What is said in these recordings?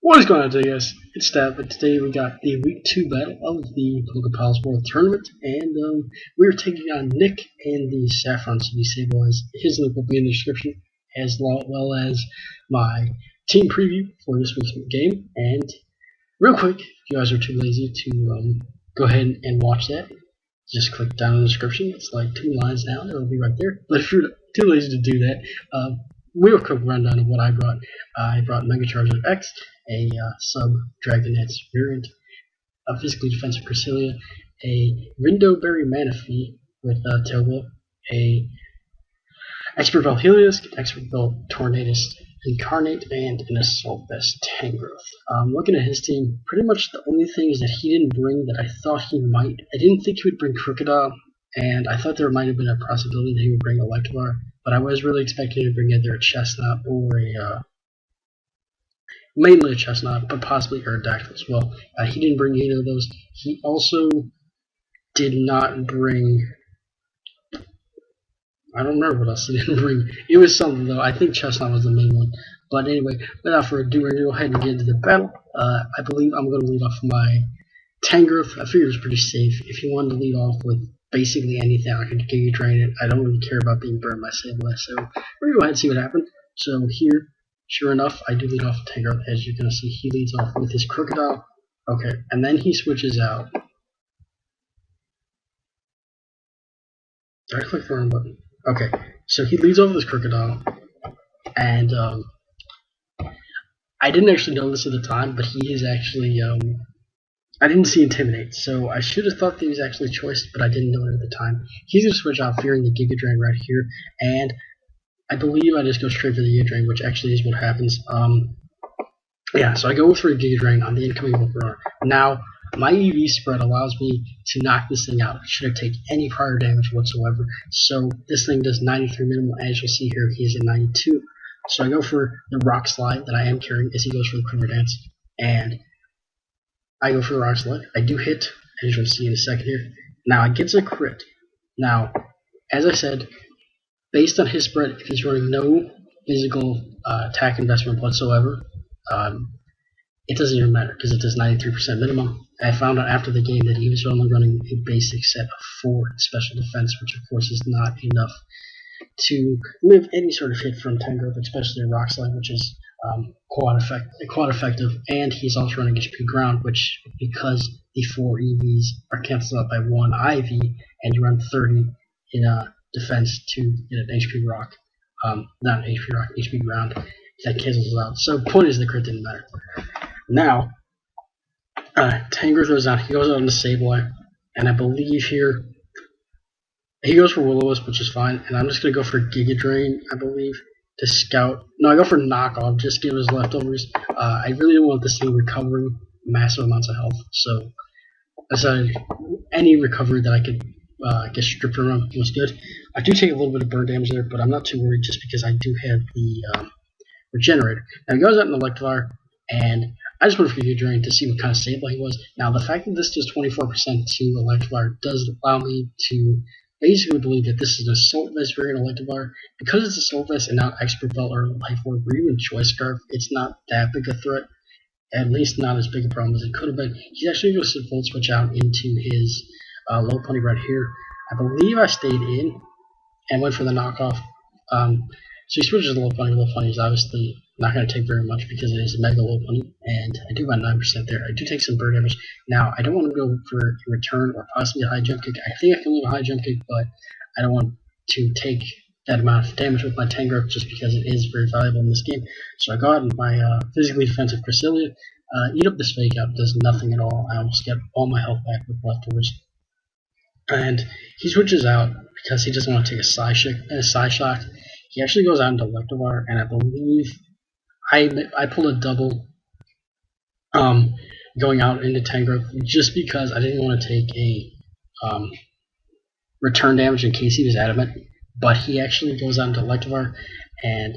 What is going on today, guys? It's Stab, and today we got the Week 2 battle of the Pokepals World Tournament, and we're taking on Nick and the Saffron City Sableyes. His link will be in the description, as well as my team preview for this week's game. And real quick, if you guys are too lazy to go ahead and watch that, just click down in the description. It's like 2 lines down, it'll be right there. But if you're too lazy to do that, real quick rundown of what I brought. I brought Mega Charger X, a sub Dragonette's variant, a physically defensive Cresselia, a Rindoberry Manaphy with Tailwheel, a Expert Belt Helios, Expert Belt Tornadus Incarnate, and an Assault Vest Tangrowth. Looking at his team, pretty much the only things that he didn't bring that I thought he might. I didn't think he would bring Crocodile, and I thought there might have been a possibility that he would bring Electivire, but I was really expecting to bring either a Chestnut or mainly a Chestnut, but possibly Aerodactyl as well. He didn't bring either of those. He also did not bring... I don't remember what else he didn't bring. It was something, though. I think Chestnut was the main one. But anyway, without further ado, we're going to go ahead and get into the battle. I believe I'm going to lead off my Tangrowth. I figured it was pretty safe. If you wanted to lead off with basically anything, I could Giga Drain it. I don't really care about being burned by Sableye, so we're going to go ahead and see what happened. So here, sure enough, I do lead off with Tangrowth. As you're going to see, he leads off with his Crocodile. Okay, and then he switches out. Did I click the wrong button? Okay, so he leads off with his Crocodile, and I didn't actually know this at the time, but he is actually, I didn't see Intimidate, so I should have thought that he was actually choiced, but I didn't know it at the time. He's going to switch out fearing the Giga Drain right here, and I believe I just go straight for the Giga Drain, which actually is what happens. Yeah, so I go for a Giga Drain on the incoming Wolverine. Now, my EV spread allows me to knock this thing out. Should I take any prior damage whatsoever. So this thing does 93 minimum. As you'll see here, he is at 92. So I go for the Rock Slide that I am carrying as he goes for the Quiver Dance. And I go for the Rock Slide. I do hit, as you'll see in a second here. Now, it gets a crit. Now, as I said, based on his spread, if he's running no physical attack investment whatsoever, it doesn't even matter because it does 93% minimum. I found out after the game that he was only running a basic set of 4 special defense, which of course is not enough to live any sort of hit from Tangrowth, especially a Rock Slide, which is quad effective, and he's also running HP Ground, which, because the 4 EVs are canceled out by 1 IV, and you run 30 in defense to get an HP Rock, not an HP Rock, HP Ground, that cancels out. So point is the crit didn't matter. Now, Tangrowth goes out. He goes out on the Sableye, and I believe here he goes for Will-O-Wisp, which is fine. And I'm just gonna go for Giga Drain, I believe, to scout. No, I go for Knockoff, just give his leftovers. I really don't want this thing recovering massive amounts of health, so I decided any recovery that I could get stripped around was good. I do take a little bit of burn damage there, but I'm not too worried just because I do have the Regenerator. Now he goes out in Electivire, and I just went for Giga Drain to see what kind of Sableye he was. Now, the fact that this does 24% to Electivire does allow me to basically believe that this is an Assault Vest variant Electivire. Because it's Assault Vest and not Expert Belt or Life Orb or even Choice Scarf, it's not that big a threat. At least not as big a problem as it could have been. He's actually going to Volt Switch out into his Low Pony right here. I believe I stayed in and went for the knockoff. So he switches to Low Pony. Low Pony is obviously not going to take very much because it is a Mega Low Pony, and I do about 9% there. I do take some bird damage. Now, I don't want to go for a return or possibly a high jump kick. I think I can leave a high jump kick, but I don't want to take that amount of damage with my Tangrowth just because it is very valuable in this game. So I go out and my physically defensive Cresselia, eat up this fake out, does nothing at all. I almost get all my health back with leftovers. And he switches out because he doesn't want to take a side shock. He actually goes out into Electivire, and I believe I pulled a double going out into Tangrowth just because I didn't want to take a return damage in case he was adamant. But he actually goes out into Electivire, and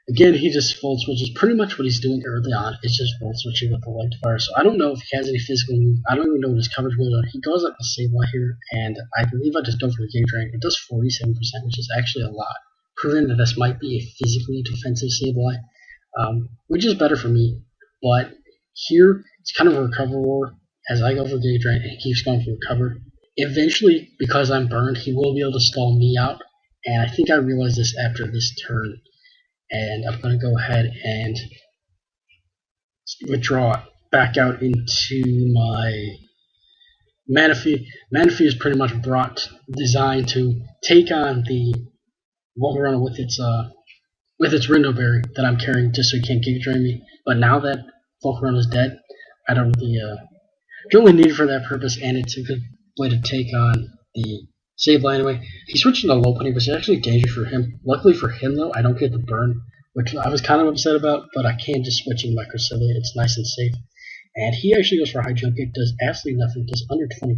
again he just Volt Switches. Pretty much what he's doing early on is just Volt Switching with Electivire. So I don't know if he has any physical move. I don't even know what his coverage was on. He goes out to Sableye here, and I believe I just go for the Giga Drain. It does 47%, which is actually a lot, proving that this might be a physically defensive Sableye, which is better for me. but here it's kind of a recover war. As I go for Giga Drain and he keeps going for recover. Eventually, because I'm burned, he will be able to stall me out, and I think I realized this after this turn, and I'm going to go ahead and withdraw back out into my Manaphy. Manaphy is pretty much designed to take on the Volcarona with its Rindo Berry that I'm carrying just so he can't Giga Drain me. But now that Volcarona is dead, I don't really need it for that purpose, and it's a good way to take on the Sableye anyway. He switched to low pony, but it's actually dangerous for him. Luckily for him, though, I don't get the burn, which I was kind of upset about, but I can just switch in my Cresselia. It's nice and safe. And he actually goes for high jump. It does absolutely nothing. It does under 20%.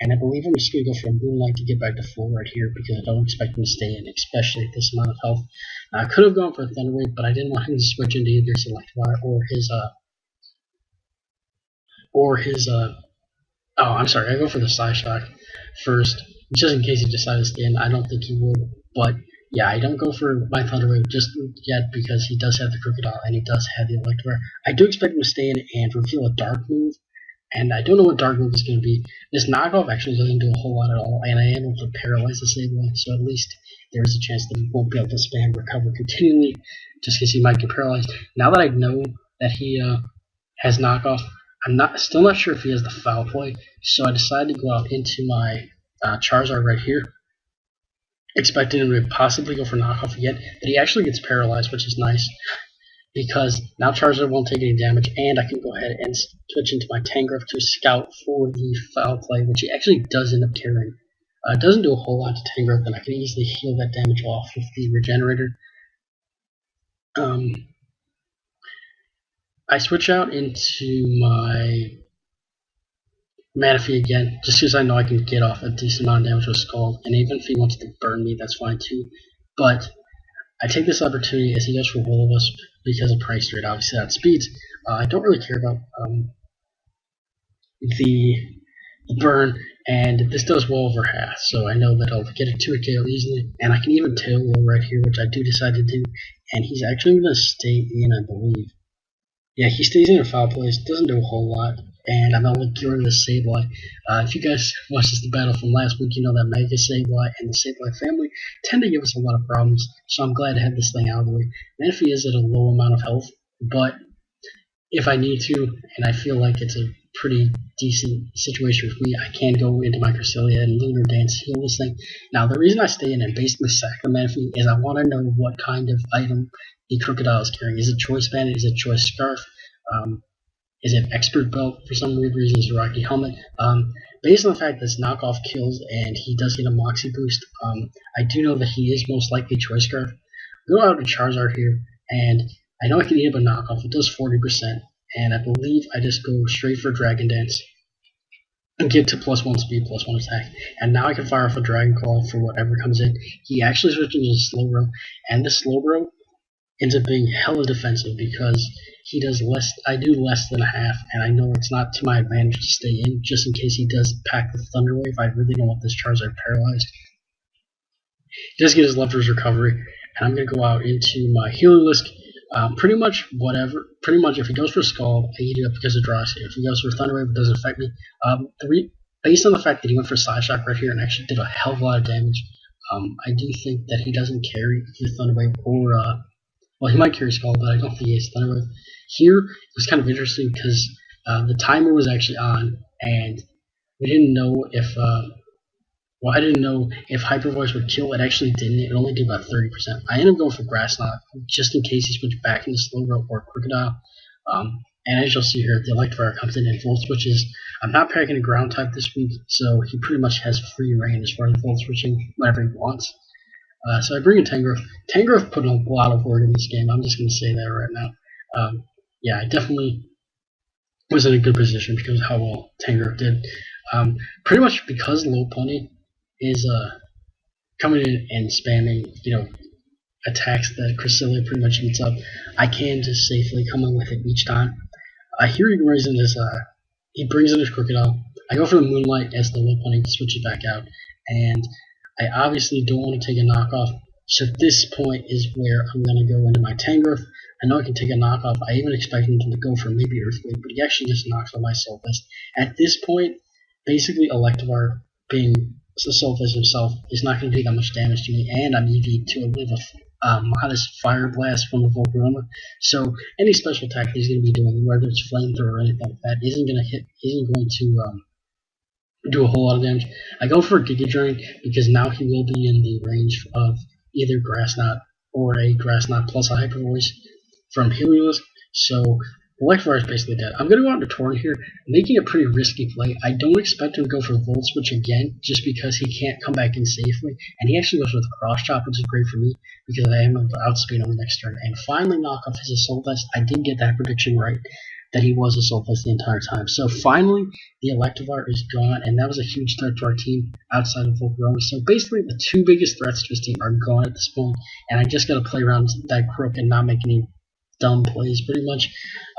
And I believe I'm just going to go for a Moonlight to get back to full right here because I don't expect him to stay in, especially at this amount of health. Now, I could have gone for a Thunder Wave, but I didn't want him to switch into either Selectivire I go for the Psyshock first, just in case he decides to stay in. I don't think he would, but yeah, I don't go for my Thunder Wave just yet because he does have the Crocodile and he does have the Electivire. I do expect him to stay in and reveal a Dark move, and I don't know what Dark move is going to be. This knockoff actually doesn't do a whole lot at all, and I am able to paralyze the Sableye, so at least there is a chance that he won't be able to spam recover continually just because he might get paralyzed. Now that I know that he has knockoff, I'm still not sure if he has the Foul Play, so I decided to go out into my Charizard right here, expecting him to possibly go for knockoff again, but he actually gets paralyzed, which is nice, because now Charizard won't take any damage, and I can go ahead and switch into my Tangrowth to scout for the Foul Play, which he actually does end up carrying. It doesn't do a whole lot to Tangrowth, and I can easily heal that damage off with the Regenerator. I switch out into my Manaphy again, just because I know I can get off a decent amount of damage with Scald, and even if he wants to burn me, that's fine too. But I take this opportunity as he goes for Will-O-Wisp because of price rate, obviously that speeds. I don't really care about the burn, and this does well over half, so I know that I'll get it to a KO easily, and I can even tail roll right here, which I do decide to do, and he's actually going to stay in, I believe. Yeah, he stays in a Foul Place, doesn't do a whole lot, and I'm able to get rid of the Sableye. If you guys watched the battle from last week, you know that Mega Sableye and the Sableye family tend to give us a lot of problems, so I'm glad to have this thing out of the way. Manaphy is at a low amount of health, but if I need to, and I feel like it's a pretty decent situation for me, I can go into my Cresselia and Lunar Dance, heal this thing. Now, the reason I stay in and basically sack the Manaphy is I want to know what kind of item the Crocodile is carrying. Is it Choice Bandit? Is it Choice Scarf? Is it Expert Belt? For some weird reason, is it Rocky Helmet? Based on the fact that this knockoff kills and he does get a Moxie boost, I do know that he is most likely Choice Scarf. Go out to Charizard here, and I know I can eat up a knockoff. It does 40%, and I believe I just go straight for Dragon Dance and get to +1 speed, +1 attack. And now I can fire off a Dragon Claw for whatever comes in. He actually switches to Slowbro, and this Slowbro ends up being hella defensive because he does less. I do less than a half, and I know it's not to my advantage to stay in, just in case he does pack the Thunder Wave. I really don't want this Charizard paralyzed. He does get his Lefters Recovery, and I'm going to go out into my Healing-Lisk. Pretty much if he goes for Scald, I eat it up because of Dry Skin. If he goes for Thunder Wave, it doesn't affect me. Based on the fact that he went for Psyshock right here and actually did a hell of a lot of damage, I do think that he doesn't carry the Thunder Wave or well, he might carry Scald, but I don't think he has Thunder Wave. Here, it was kind of interesting because the timer was actually on, and we didn't know if, I didn't know if Hyper Voice would kill. It actually didn't. It only did about 30%. I ended up going for Grass Knot, just in case he switched back into Slowbro or Crocodile. And as you'll see here, the Electivire comes in and Volt Switches. I'm not packing a Ground type this week, so he pretty much has free reign as far as Volt Switching whenever he wants. So I bring in Tangrowth. Tangrowth put a lot of work in this game. I'm just going to say that right now. Yeah, I definitely was in a good position because of how well Tangrowth did. Pretty much because Low Pony is coming in and spamming, attacks that Cresselia pretty much eats up, I can just safely come in with it each time. Here he brings in this, he brings in his Crocodile. I go for the Moonlight as the Low Pony to switch it back out, and I obviously don't want to take a knockoff So this point is where I'm going to go into my Tangrowth. I know I can take a knockoff. I even expected him to go for maybe Earthquake, but he actually just knocks off my Soul Fist. At this point, basically Electivire, being the Soul Fist himself, is not going to do that much damage to me, and I'm EV to live a modest Fire Blast from a Volcarona. So any special attack he's going to be doing, whether it's Flamethrower or anything like that, isn't going to do a whole lot of damage. I go for a Giga Drain because now he will be in the range of either Grass Knot or a Grass Knot plus a Hyper Voice from Heliolisk. So Electivire is basically dead. I'm going to go out to Torn here, making a pretty risky play. I don't expect him to go for Volt Switch again, just because he can't come back in safely. And he actually goes with Cross Chop, which is great for me, because I am able to outspeed him next turn. And finally knock off his Assault Vest. I did get that prediction right, that he was Assault Vest the entire time. So finally, the Electivire is gone, and that was a huge threat to our team outside of Volcarona. So basically, the two biggest threats to his team are gone at this point, and I just got to play around that Crook and not make any dumb plays, pretty much.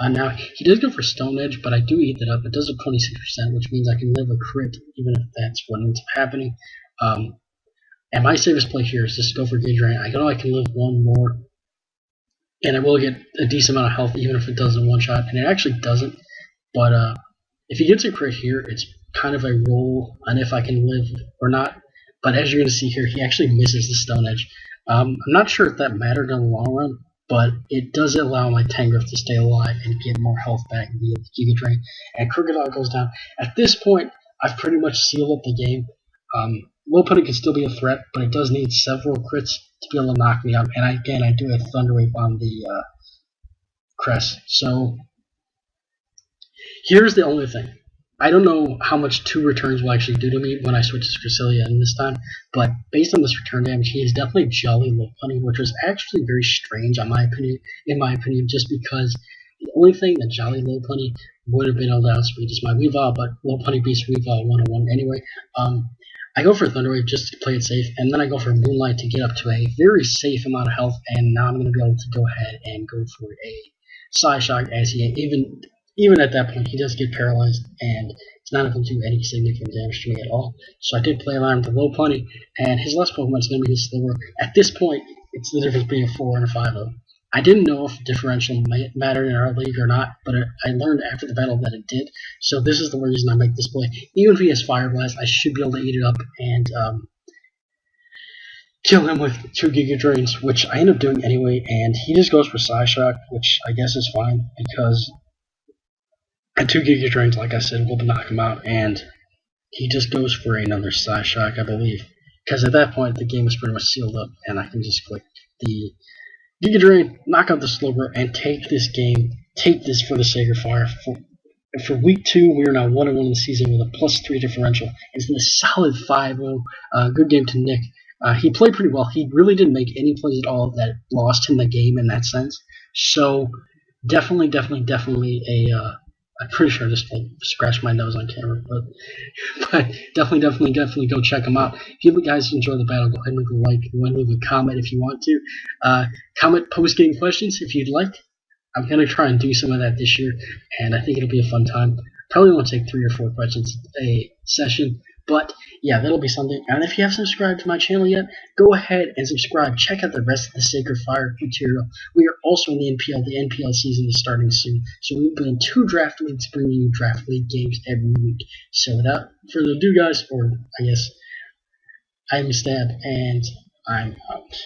Now, he does go for Stone Edge, but I do eat that up. It does a 26%, which means I can live a crit, even if that's what ends up happening. And my safest play here is just to go for Giga Drain. I know I can live one more, and I will get a decent amount of health, even if it doesn't one-shot, and it actually doesn't. But if he gets a crit here, it's kind of a roll on if I can live or not. But as you're going to see here, he actually misses the Stone Edge. I'm not sure if that mattered in the long run, but it does allow my Tangrowth to stay alive and get more health back via the Giga Drain. And Crocodile goes down. At this point, I've pretty much sealed up the game. Lopunny can still be a threat, but it does need several crits to be able to knock me out. And again, I do have Thunder Wave on the Crest. So here's the only thing. I don't know how much 2 returns will actually do to me when I switch to Cresselia in this time, but based on this return damage, he is definitely Jolly Lopunny, which was actually very strange in my opinion, just because the only thing that Jolly Lopunny would have been able to outspeed is my Weavile, but Lopunny beats Weavile 1-on-1 anyway. I go for Thunder Wave just to play it safe, and then I go for Moonlight to get up to a very safe amount of health, and now I'm going to be able to go ahead and go for a Psyshock, as he even at that point, he does get paralyzed, and it's not able to do any significant damage to me at all. So I did play around with the Lopunny, and his last Pokemon is going to be his Slowbro. At this point, it's the difference between a 4 and a 5-0. I didn't know if differential mattered in our league or not, but I learned after the battle that it did. So this is the reason I make this play. Even if he has Fire Blast, I should be able to eat it up and kill him with 2 Giga Drains, which I end up doing anyway, and he just goes for Psyshock, which I guess is fine, because at 2 Giga Drains, like I said, will knock him out, and he just goes for another Psyshock, I believe. Because at that point, the game is pretty much sealed up, and I can just click the Giga Drain, knock out the Slowbro, and take this game, take this for the Sacred Fire. For week 2, we are now 1-1 in the season with a +3 differential. It's been a solid 5-0. Good game to Nick. He played pretty well. He really didn't make any plays at all that lost him the game in that sense. So definitely I'm pretty sure I just scratched my nose on camera, but definitely go check them out. If you guys enjoy the battle, go ahead and leave a like, go ahead and leave a comment if you want to. Comment post-game questions if you'd like. I'm going to try and do some of that this year, and I think it'll be a fun time. Probably won't take 3 or 4 questions a session, but yeah, that'll be something. And if you haven't subscribed to my channel yet, go ahead and subscribe. Check out the rest of the Sacred Fire material. We are also in the NPL. The NPL season is starting soon, so we'll be in 2 draft leagues, bringing you draft league games every week. So without further ado, guys, or I guess I'm Stab, and I'm out.